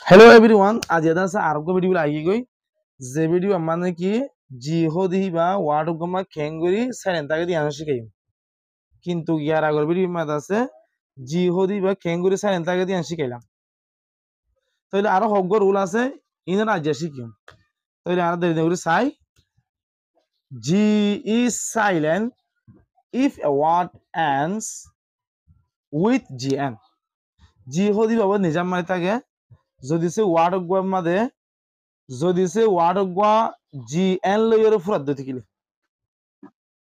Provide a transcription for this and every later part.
hello everyone आज এটা আছে আরগো ভিডিও লাগি গই যে ভিডিও মানে কি জি হদি বা ওয়ার্ড গমা খেঙ্গুরি সাইলেন্ট তাকে দিয়ে আনা শিখাই কিন্তু ইয়ার আগর ভিডিও মাদ আছে জি হদি বা খেঙ্গুরি সাইলেন্ট তাকে দিয়ে শিখাইলাম তাহলে আরো হগ্গ রুল আছে ইনা আজ শিখিম তাহলে আর দেরি করে সাই জি is silent if a word ends with gn জি হদি বাবা নিজাম মানে থাকে যদি সে ওয়ার্ড গম মাদে যদি সে ওয়ার্ডগা জি এন লয়ের ফুরাত দতি কিলে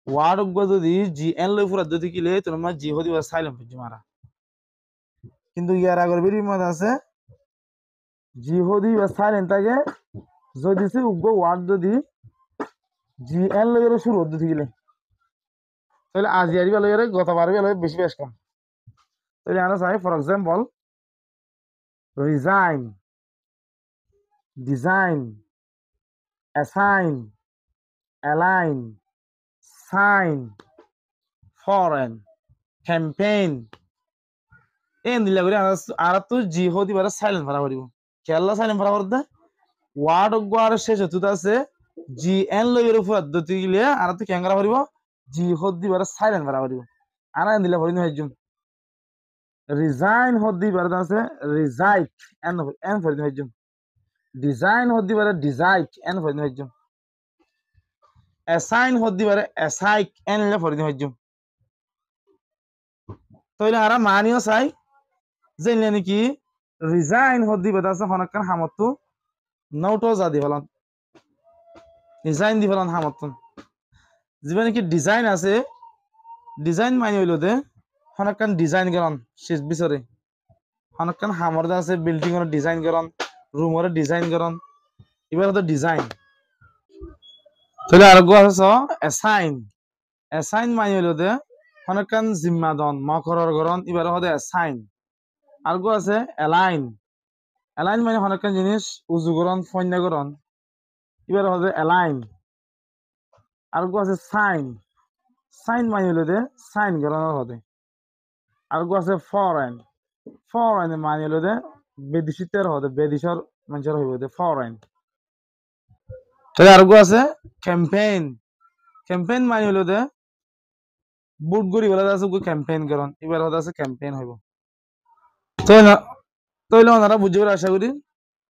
ওয়ার্ডগা যদি জি এন লয় ফুরাত দতি কিলে তোমরা জি হদি বা সাইলেন্ট হচ্ছে মারা কিন্তু ইয়ার আগের ভিডিও মধ্যে আছে জি হদি বা সাইলেন্ট থাকে যদি সে উগ্র ওয়ার্ড যদি জি এন লয়ের শুরু দতি কিলে তাহলে আজ ইয়ারি বা লয়ের গতবার লয় বেশি বেশ কম তাহলে আমরা চাই for example resign design assign align sign foreign campaign এন দিলা করে আর তো জি হদি পারে সাইলেন্ট ভরা করিব খেলা সাইলেন্ট ভরা করতে ওয়ার্ড গোয়ার শেষ হতে আছে জি এন লয়ের উপর পদ্ধতি গিলে আর তো ক্যাঙ্গারা করিব জি হদি পারে সাইলেন্ট ভরা করিব আর এন দিলা করি হইজুম রিজাইন হদি পারে আছে রিজাইট এন এন ফরি হইজুম ডিজাইন হদি পারে ডিজাইট এন ফরি হইজুম অ্যাসাইন হদি পারে অ্যাসাইক এন লে ফরি হইজুম তাহলে আর মানিও চাই জানলে নাকি রিজাইন হদি বেদা আছে হনকান হামতু নৌটো যা দি ফেলান ডিজাইন দি ফেলান হামতুন যেবা নাকি ডিজাইন আছে ডিজাইন মানি হইল দে হনকান ডিজাইন গরন শেষ বিচরে হনকান হামর দা আছে বিল্ডিং এর ডিজাইন গরন রুমের ডিজাইন গরন এবার তো ডিজাইন তাহলে আর গো আছে অ্যাসাইন অ্যাসাইন মানি হইল দে হনকান জিম্মাদন মকরর গরন এবার হদে অ্যাসাইন আর গো আছে অ্যালাইন অ্যালাইন মানে হনকান জিনিস উজুগরণ ফন্যাগরণ এবার হবে অ্যালাইন আর গো আছে সাইন সাইন মানে হলো দে সাইন গরণ হবে আর গো আছে ফরেন ফরেন মানে হলো দে বিদেশিতের হবে বিদেশর মানুষের হইব দে ফরেন তাহলে আর গো আছে ক্যাম্পেইন ক্যাম্পেইন মানে হলো দে বুট গরি বলা আছে ক্যাম্পেইন গরণ এবার হতে আছে ক্যাম্পেইন হইব তো না তাইলে ওনারা বুঝতে পারে আশা করি